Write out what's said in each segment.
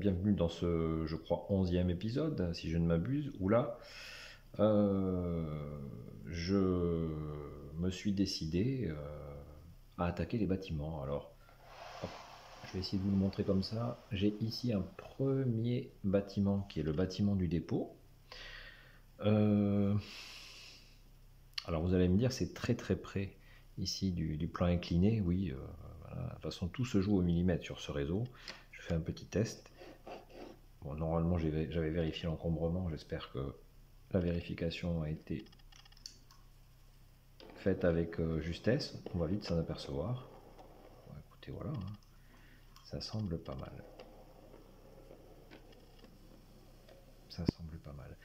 bienvenue dans ce, je crois, 11e épisode, si je ne m'abuse, où là, je me suis décidé à attaquer les bâtiments. Alors, hop, je vais essayer de vous le montrer comme ça. J'ai ici un premier bâtiment qui est le bâtiment du dépôt. Alors vous allez me dire, c'est très très près ici du plan incliné. Oui, voilà. De toute façon, tout se joue au millimètre sur ce réseau. Je fais un petit test. Bon, normalement, j'avais vérifié l'encombrement. J'espère que la vérification a été faite avec justesse. On va vite s'en apercevoir. Bon, écoutez, voilà, hein. Ça semble pas mal. Ça semble pas mal.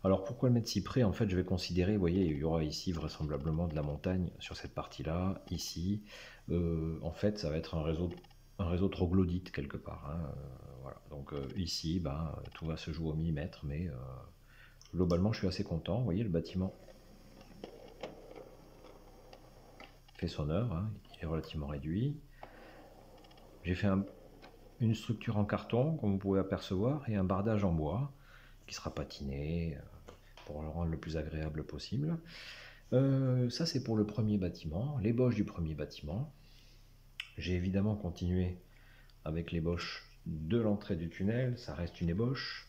Alors pourquoi le mettre si près? En fait, je vais considérer, vous voyez, il y aura ici vraisemblablement de la montagne sur cette partie-là, ici. En fait, ça va être un réseau troglodyte quelque part, hein. Voilà. Donc ici, ben, tout va se jouer au millimètre, mais globalement, je suis assez content. Vous voyez, le bâtiment fait son œuvre, hein. Il est relativement réduit. J'ai fait une structure en carton, comme vous pouvez apercevoir, et un bardage en bois qui sera patiné pour le rendre le plus agréable possible. Ça, c'est pour le premier bâtiment, l'ébauche du premier bâtiment. J'ai évidemment continué avec l'ébauche de l'entrée du tunnel, ça reste une ébauche.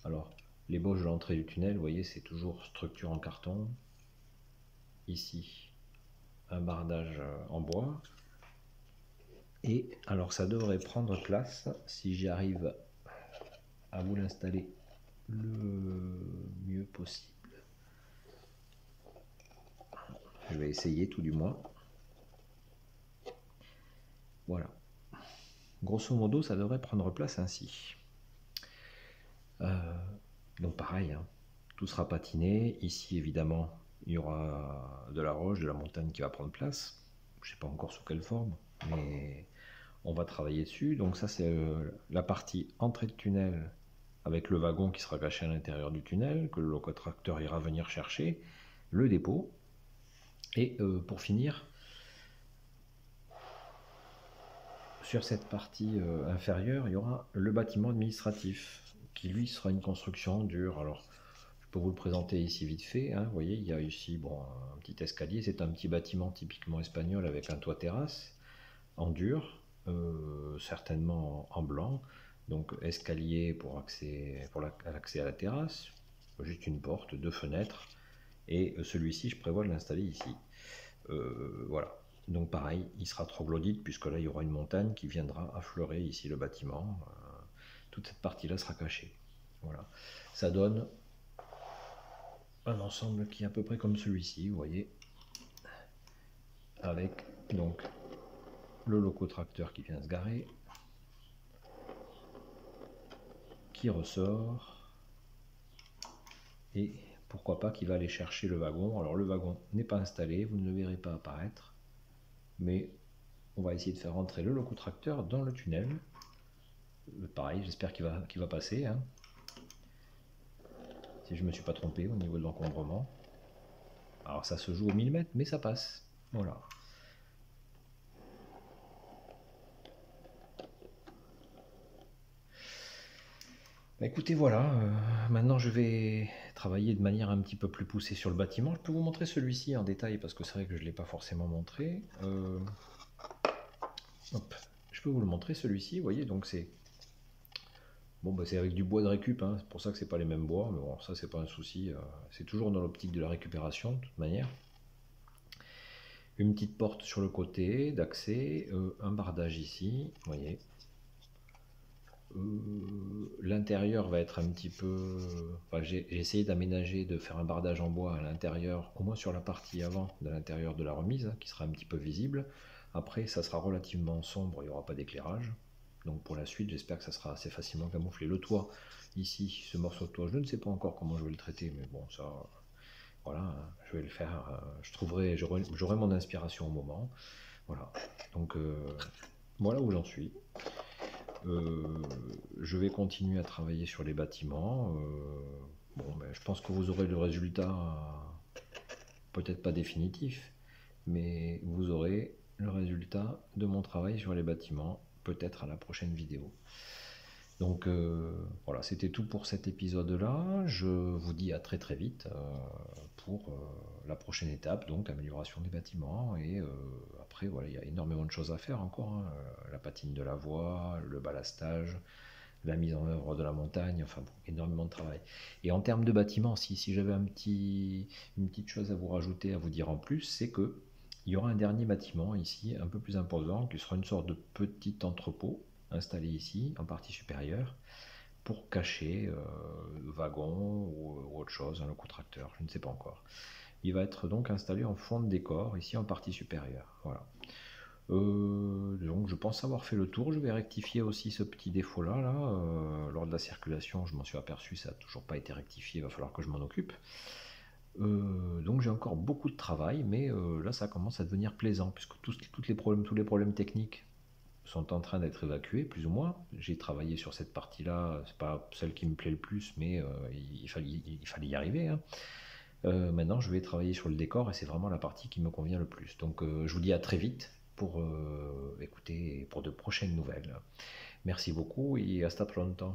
Alors, l'ébauche de l'entrée du tunnel, vous voyez, c'est toujours structure en carton. Ici, un bardage en bois. Et alors, ça devrait prendre place, si j'y arrive à vous l'installer le mieux possible. Je vais essayer tout du moins. Voilà. Grosso modo, ça devrait prendre place ainsi. Donc pareil, hein, tout sera patiné. Ici, évidemment, il y aura de la roche, de la montagne qui va prendre place. Je ne sais pas encore sous quelle forme, mais on va travailler dessus. Donc ça, c'est la partie entrée de tunnel avec le wagon qui sera caché à l'intérieur du tunnel, que le locotracteur ira venir chercher, le dépôt. Et pour finir, sur cette partie inférieure, il y aura le bâtiment administratif, qui lui sera une construction dure. Alors, je peux vous le présenter ici vite fait, hein. Vous voyez, il y a ici bon, un petit escalier. C'est un petit bâtiment typiquement espagnol avec un toit terrasse en dur, certainement en blanc. Donc escalier pour l'accès à la terrasse, juste une porte, deux fenêtres. Et celui-ci, je prévois de l'installer ici. Voilà. Donc pareil, il sera troglodyte puisque là il y aura une montagne qui viendra affleurer ici le bâtiment. Toute cette partie-là sera cachée. Voilà. Ça donne un ensemble qui est à peu près comme celui-ci, vous voyez, avec donc le locotracteur qui vient se garer, qui ressort, et pourquoi pas qui va aller chercher le wagon. Alors le wagon n'est pas installé, vous ne le verrez pas apparaître, mais on va essayer de faire rentrer le locotracteur dans le tunnel. Pareil, j'espère qu'il va passer, hein. Si je ne me suis pas trompé au niveau de l'encombrement. Alors ça se joue au millimètre, mais ça passe. Voilà. Bah écoutez, voilà, maintenant je vais travailler de manière un petit peu plus poussée sur le bâtiment. Je peux vous montrer celui-ci en détail parce que c'est vrai que je ne l'ai pas forcément montré. Hop, je peux vous le montrer celui-ci, vous voyez, donc c'est bon, bah c'est avec du bois de récup, hein. C'est pour ça que c'est pas les mêmes bois, mais bon, ça c'est pas un souci, c'est toujours dans l'optique de la récupération de toute manière. Une petite porte sur le côté d'accès, un bardage ici, vous voyez. L'intérieur va être un petit peu... Enfin, j'ai essayé d'aménager, de faire un bardage en bois à l'intérieur, au moins sur la partie avant de l'intérieur de la remise, hein, qui sera un petit peu visible. Après, ça sera relativement sombre, il n'y aura pas d'éclairage. Donc pour la suite, j'espère que ça sera assez facilement camouflé. Le toit, ici, ce morceau de toit, je ne sais pas encore comment je vais le traiter, mais bon, ça... Voilà, hein, je vais le faire, j'aurai mon inspiration au moment. Voilà, donc voilà où j'en suis. Je vais continuer à travailler sur les bâtiments. Bon, ben, je pense que vous aurez le résultat, peut-être pas définitif, mais vous aurez le résultat de mon travail sur les bâtiments, peut-être à la prochaine vidéo. Donc voilà, c'était tout pour cet épisode-là. Je vous dis à très très vite pour la prochaine étape, donc amélioration des bâtiments. Et après, voilà, il y a énormément de choses à faire encore, hein. La patine de la voie, le ballastage, la mise en œuvre de la montagne, enfin bon, énormément de travail. Et en termes de bâtiments, si j'avais une petite chose à vous rajouter, à vous dire en plus, c'est que il y aura un dernier bâtiment ici, un peu plus imposant, qui sera une sorte de petit entrepôt installé ici, en partie supérieure, pour cacher le wagon ou autre chose, le contracteur, je ne sais pas encore. Il va être donc installé en fond de décor, ici en partie supérieure. Voilà. Donc je pense avoir fait le tour. Je vais rectifier aussi ce petit défaut-là. Lors de la circulation, je m'en suis aperçu, ça n'a toujours pas été rectifié, il va falloir que je m'en occupe. Donc j'ai encore beaucoup de travail, mais là ça commence à devenir plaisant, puisque tous les problèmes techniques sont en train d'être évacués, plus ou moins. J'ai travaillé sur cette partie-là, c'est pas celle qui me plaît le plus, mais il fallait y arriver, hein. Maintenant, je vais travailler sur le décor et c'est vraiment la partie qui me convient le plus. Donc, je vous dis à très vite pour écouter pour de prochaines nouvelles. Merci beaucoup et hasta pronto.